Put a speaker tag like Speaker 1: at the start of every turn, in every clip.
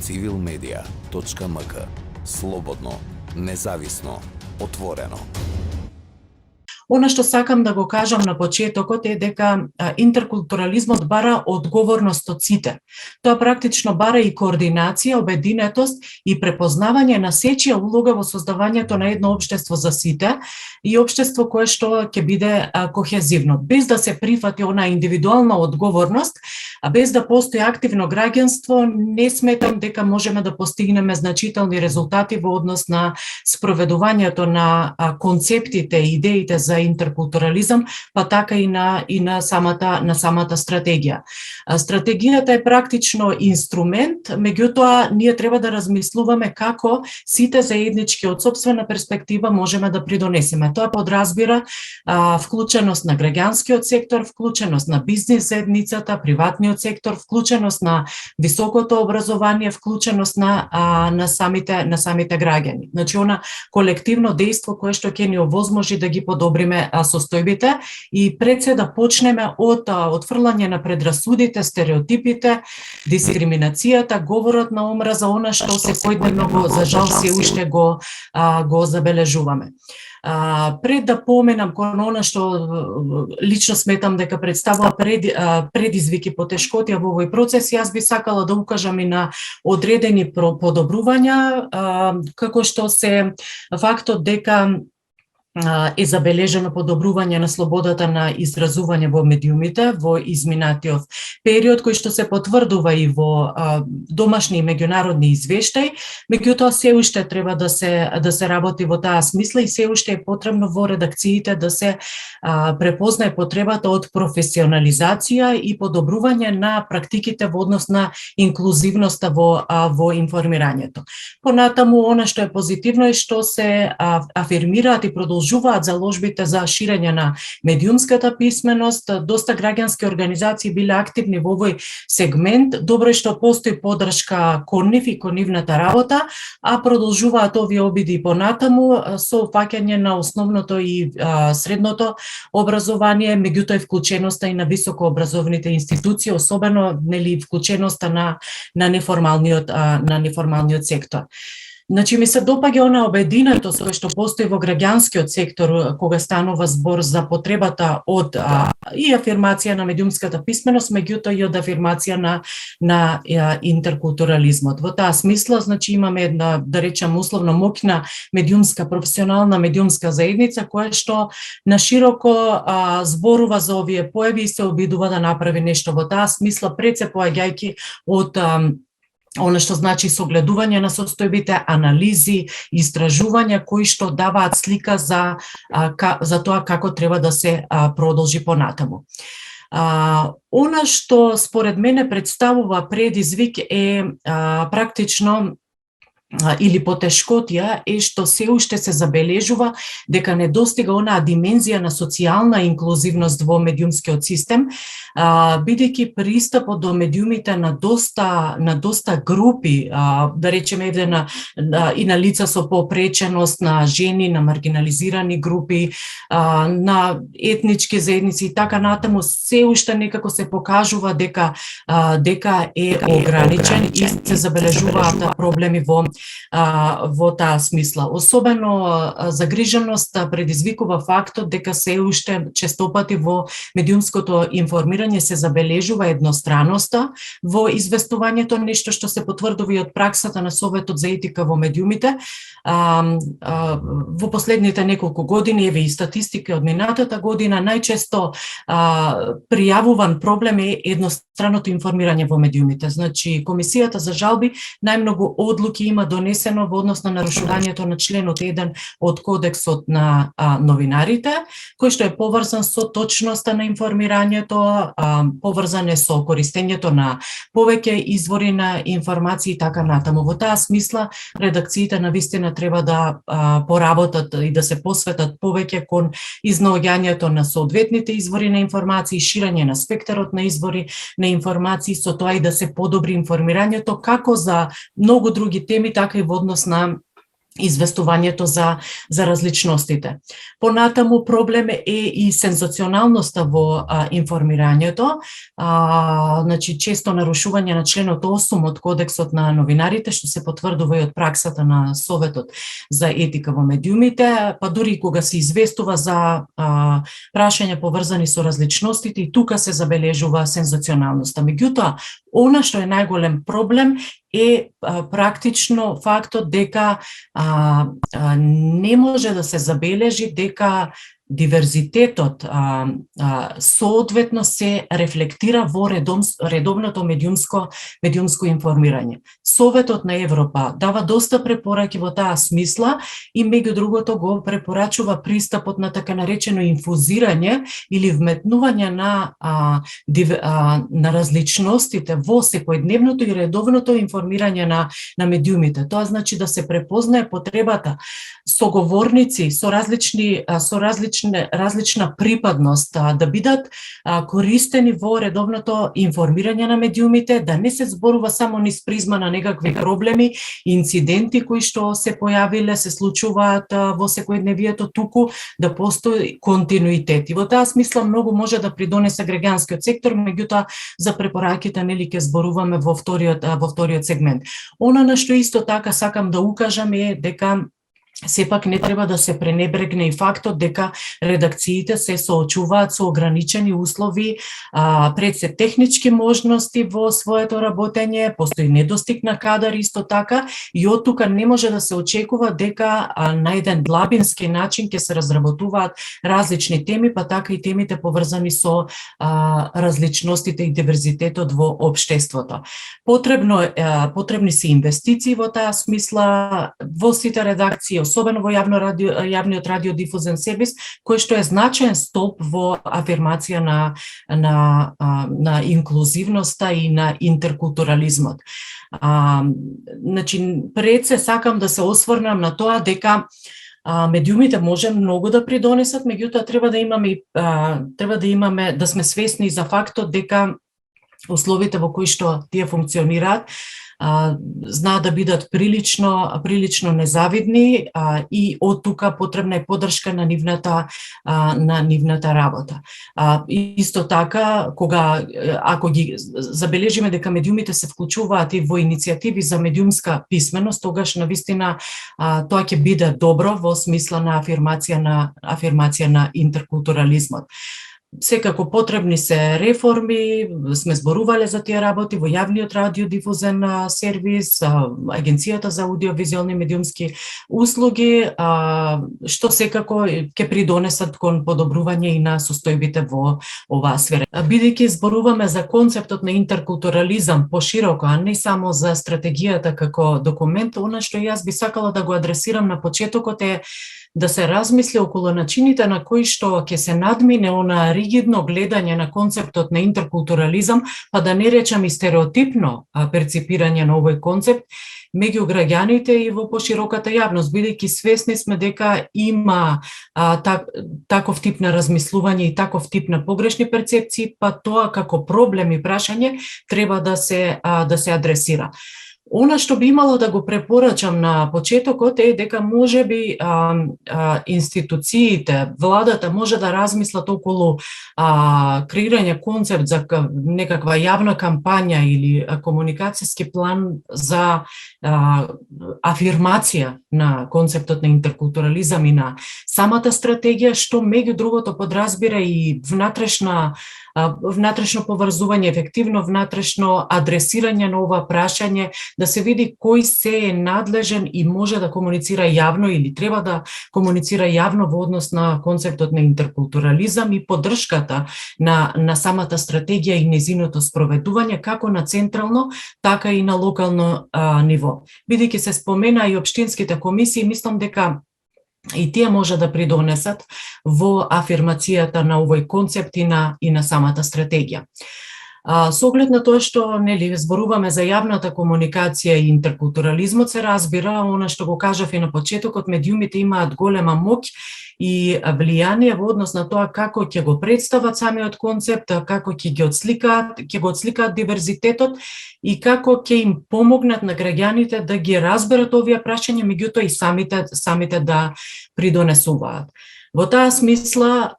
Speaker 1: civilmedia.mk. Слободно, независно, отворено.
Speaker 2: Она што сакам да го кажам на почетокот е дека интеркултурализмот бара одговорност од сите. Тоа практично бара и координација, обединетост и препознавање на сечија улога во создавањето на едно општество за сите и општество кое што ќе биде кохезивно, без да се прифати она индивидуална одговорност, а без да постои активно граѓанство, не сметам дека можеме да постигнеме значителни резултати во однос на спроведувањето на концептите и идеите за интеркултурализам, па така и на самата стратегија. Стратегијата е практично инструмент, меѓутоа ние треба да размислуваме како сите заеднички од сопствена перспектива можеме да придонесеме. Тоа подразбира вклученост на граѓанскиот сектор, вклученост на бизнис заедницата, приватниот сектор, вклученост на високото образование, вклученост на самите граѓани. Значи она колективно дејство кое што ќе ни овозможи да ги подобриме состојбите и пред се да почнеме од отфрлање на предрасудите, стереотипите, дискриминацијата, говорот на омраза, она што секојдневно за жал се уште го забележуваме. Пред да поменам кон она што лично сметам дека представува предизвики, потешкотија во овој процес, јас би сакала да укажам и на одредени подобрувања, како што се фактот дека е забележено подобрување на слободата на изразување во медиумите во изминатиот период, кој што се потврдува и во домашни и меѓународни извештаи, меѓутоа се уште треба да се работи во таа смисла и се уште е потребно во редакциите да се препознае потребата од професионализација и подобрување на практиките во однос на инклузивноста во информирањето. Понатаму, она што е позитивно е што се афирмираат и продолжуваат заложбите за ширење на медиумската писменост. Доста граѓански организации биле активни во овој сегмент. Добро е што постои поддршка кон нив и кон нивната работа, а продолжуваат овие обиди и понатаму со фаќање на основното и средното образование, меѓутоа и вклученоста и на високообразовните институции, особено вклученоста на неформалниот сектор. Значи ми се допаѓа она обединетост која што постои во граѓанскиот сектор кога станува збор за потребата од и афирмација на медиумската писменост, меѓутоа и од афирмација на интеркултурализмот. Во таа смисла, значи имаме една, да речем условно, моќна медиумска, професионална медиумска заедница која што на широко зборува за овие појави и се обидува да направи нешто во таа смисла, пред се поаѓајќи од она што значи согледување на состојбите, анализи, истражувања кои што даваат слика за тоа како треба да се продолжи понатаму. Она што според мене представува предизвик е практично или потешкотија е што се уште се забележува дека не достига онаа димензија на социјална инклузивност во медиумскиот систем, бидејќи пристапот до медиумите на доста групи, да речеме и на лица со попреченост, на жени, на маргинализирани групи, на етнички заедници и така натаму, се уште некако се покажува дека е ограничен и се забележуваат проблеми во таа смисла. Особено загриженост предизвикува фактот дека се уште честопати во медиумското информирање се забележува едностраноста во известувањето, нешто што се потврдува и од праксата на Советот за етика во медиумите. Во последните неколку години, еве и статистика од минатата година, најчесто пријавуван проблем е едностраното информирање во медиумите. Значи, Комисијата за жалби најмногу одлуки има донесено во однос на нарушувањето на членот 1 од Кодексот на новинарите, кој што е поврзан со точноста на информирањето, поврзан е со користењето на повеќе извори на информации и така натаму. Во таа смисла, редакциите на вистина треба да поработат и да се посветат повеќе кон изнаоѓањето на соодветните извори на информации, ширење на спектарот на извори на информации, со тоа и да се подобри информирањето како за многу други теми, така и во однос на известувањето за различностите. Понатаму проблем е и сензационалноста во информирањето, значи често нарушување на членот 8 од Кодексот на новинарите, што се потврдува и од праксата на Советот за етика во медиумите, па дури и кога се известува за прашања поврзани со различностите, и тука се забележува сензационалноста. Меѓутоа, она што е најголем проблем е практично фактот дека не може да се забележи дека диверзитетот соодветно се рефлектира во редовното медиумско информирање. Советот на Европа дава доста препораки во таа смисла и меѓу другото го препорачува пристапот на така наречено инфузирање или вметнување на различностите во секојдневното и редовното информирање на медиумите. Тоа значи да се препознае потребата соговорници со различна припадност да бидат користени во редовното информирање на медиумите, да не се зборува само низ призма на некакви проблеми, инциденти кои што се појавиле, се случуваат во секојдневието, туку да постои континуитет. И во таа смисла многу може да придонесе граѓанскиот сектор, меѓутоа за препораките нели ќе зборуваме во вториот сегмент. Она на што исто така сакам да укажам е дека сепак не треба да се пренебрегне и фактот дека редакциите се соочуваат со ограничени услови, пред се технички можности во своето работење, постои недостиг на кадар исто така, и од тука не може да се очекува дека на еден длабински начин ќе се разработуваат различни теми, па така и темите поврзани со различностите и диверзитетот во општеството. Потребни се инвестиции во таа смисла во сите редакции, особено во јавниот радиодифузен сервис, кој што е значаен столб во афирмација на инклузивноста и на интеркултурализмот. Значи, пред се сакам да се осврнам на тоа дека медиумите може многу да придонесат, меѓутоа треба да имаме да сме свесни за фактот дека условите во кои што тие функционираат знаат да бидат прилично незавидни и од тука потребна е поддршка на нивната работа. Исто така, ако ги забележиме дека медиумите се вклучуваат и во иницијативи за медиумска писменост, тогаш навистина тоа ќе биде добро во смисла на афирмација на интеркултурализмот. Секако потребни се реформи, сме зборувале за тие работи во јавниот радиодифузен сервис, Агенцијата за аудиовизуелни медиумски услуги, што секако ќе придонесат кон подобрување и на состојбите во оваа сфера. Бидејќи зборуваме за концептот на интеркултурализам пошироко, а не само за стратегијата како документ, она што јас би сакала да го адресирам на почетокот е да се размисли околу начините на кои што ќе се надмине она ригидно гледање на концептот на интеркултурализам, па да не речам и стереотипно перципирање на овој концепт меѓу граѓаните и во пошироката јавност, бидејќи свесни сме дека има таков тип на размислување и таков тип на погрешни перцепции, па тоа како проблем и прашање треба да се адресира. Она што би имало да го препорачам на почетокот е дека можеби институциите, владата може да размислат околу креирање концепт за некаква јавна кампања или комуникацијски план за афирмација на концептот на интеркултурализам и на самата стратегија, што меѓу другото подразбира и внатрешно поврзување, ефективно внатрешно адресирање на ова прашање, да се види кој се е надлежен и може да комуницира јавно или треба да комуницира јавно во однос на концептот на интеркултурализам и поддршката на самата стратегија и незиното спроведување како на централно, така и на локално ниво. Бидејќи се спомена и општинските комисии, мислам дека и тие може да придонесат во афирмацијата на овој концепт и на самата стратегија. Со оглед на тоа што нели зборуваме за јавната комуникација и интеркултурализмот, се разбира она што го кажав и на почетокот, медиумите имаат голема моќ и влијание во однос на тоа како ќе го представат самиот концепт, како ќе го отсликаат диверзитетот и како ќе им помогнат на граѓаните да ги разберат овие прашања, меѓутоа и самите да придонесуваат. Во таа смисла,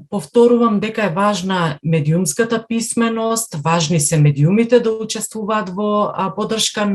Speaker 2: повторувам дека е важна медиумската писменост, важни се медиумите да учествуваат во поддршка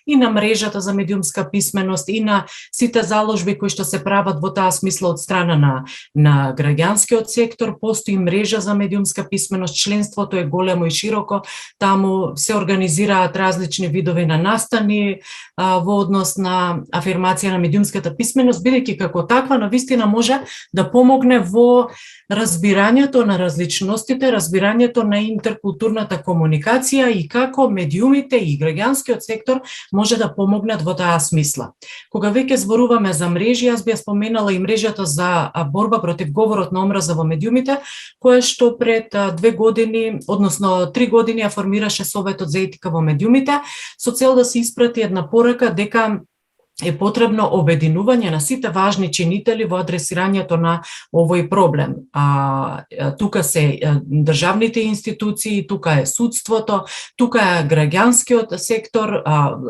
Speaker 2: и на мрежата за медиумска писменост и на сите заложби кои што се прават во таа смисла од страна на граѓанскиот сектор. Постои мрежа за медиумска писменост, членството е големо и широко, таму се организираат различни видови на настани во однос на афирмација на медиумската писменост, бидејќи како таква навистина може да помогне во разбирањето на различностите, разбирањето на интеркултурната комуникација и како медиумите и граѓанскиот сектор може да помогнат во таа смисла. Кога веќе зборуваме за мрежи, јас би ја споменала и мрежата за борба против говорот на омраза во медиумите, која што пред 2 години, односно 3 години ја формираше Советот за етика во медиумите, со цел да се испрати една порака дека е потребно обединување на сите важни чинители во адресирањето на овој проблем. Тука се државните институции, тука е судството, тука е граѓанскиот сектор,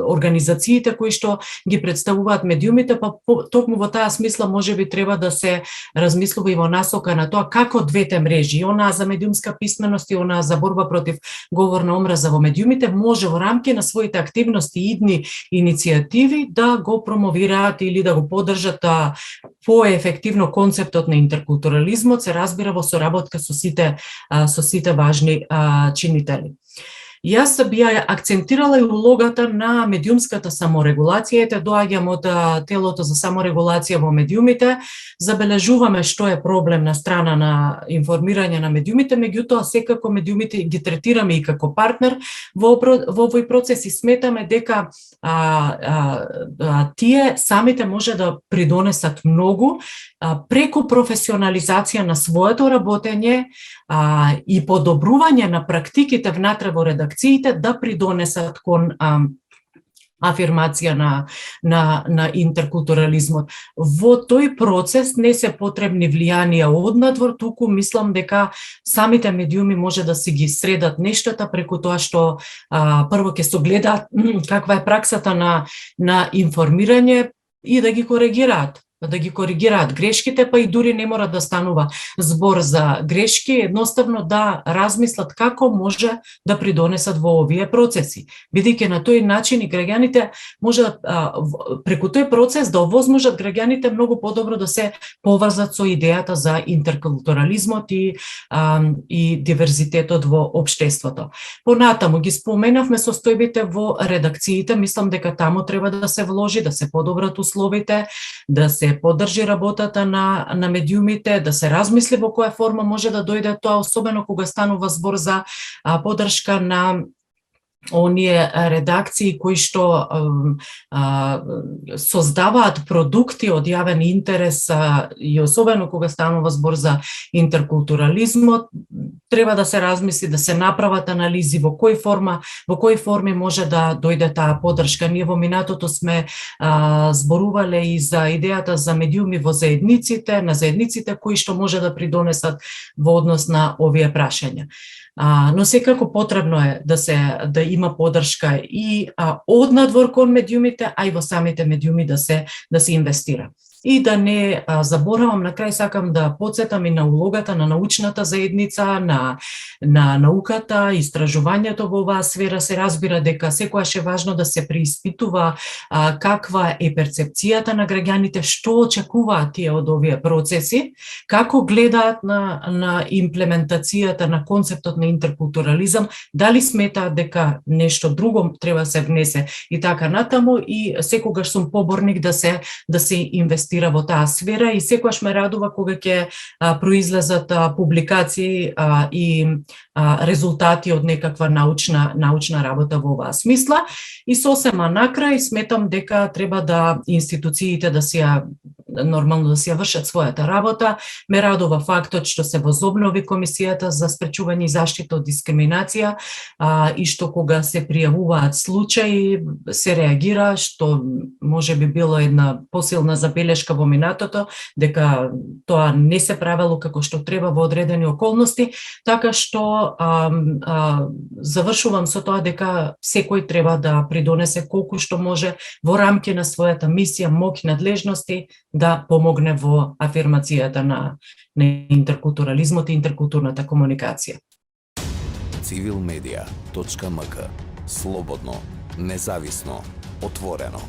Speaker 2: организациите кои што ги представуваат медиумите, па токму во таа смисла можеби треба да се размислува и во насока на тоа како двете мрежи, онаа за медиумска писменост и онаа за борба против говор на омраза во медиумите, може во рамки на своите активности и идни иницијативи да го промовираат или да го поддржат поефективно концептот на интеркултурализмот, се разбира во соработка со сите важни чинители. Јас би ја акцентирала и улогата на медиумската саморегулација. Ете, доаѓам од телото за саморегулација во медиумите. Забележуваме што е проблем на страна на информирање на медиумите, меѓутоа секако медиумите ги третираме и како партнер во овој процес и сметаме дека тие самите може да придонесат многу преку професионализација на своето работење и подобрување на практиките внатре во редакциите да придонесат кон афирмација на интеркултурализмот. Во тој процес не се потребни влијанија однадвор, туку мислам дека самите медиуми може да си ги средат нештата преку тоа што прво ќе согледаат каква е праксата на информирање и да ги коригираат грешките, па и дури не мора да станува збор за грешки, едноставно да размислат како може да придонесат во овие процеси. Бидејќи на тој начин и граѓаните може преку тој процес да овозможат граѓаните многу подобро да се поврзат со идејата за интеркултурализмот и диверзитетот во општеството. Понатаму ги споменавме состојбите во редакциите, мислам дека таму треба да се вложи, да се подобрат условите, да се поддржи работата на медиумите, да се размисли во која форма може да дојде тоа, особено кога станува збор за поддршка на оние редакции кои што создаваат продукти од јавен интерес и особено кога станува збор за интеркултурализмот, треба да се размисли, да се направат анализи во кои форми може да дојде таа поддршка. Ние во минатото сме зборувале и за идејата за медиуми во заедниците кои што може да придонесат во однос на овие прашања. Но секако потребно е да има поддршка и однадвор кон медиумите, а и во самите медиуми да се инвестира. И да не заборавам, на крај сакам да потсетам и на улогата на научната заедница, на науката, истражувањето во оваа сфера. Се разбира дека секогаш е важно да се преиспитува каква е перцепцијата на граѓаните, што очекуваат тие од овие процеси, како гледаат на имплементацијата на концептот на интеркултурализам, дали сметаат дека нешто друго треба да се внесе и така натаму, и секогаш сум поборник да се инвестира во таа сфера и секогаш ме радува кога ќе произлезат публикации и резултати од некаква научна работа во оваа смисла. И сосема накрај сметам дека треба да институциите да се нормално да си ја вршат својата работа. Ме радува фактот што се возобнови Комисијата за спречување и заштита од дискриминација и што кога се пријавуваат случаи се реагира, што може би било една посилна забелешка во минатото, дека тоа не се правело како што треба во одредени околности, така што завршувам со тоа дека секој треба да придонесе колку што може во рамки на својата мисија, моќ, надлежности да помогне во афирмацијата на интеркултурализмот и интеркултурната комуникација.
Speaker 1: civilmedia.mk. Слободно, независно, отворено.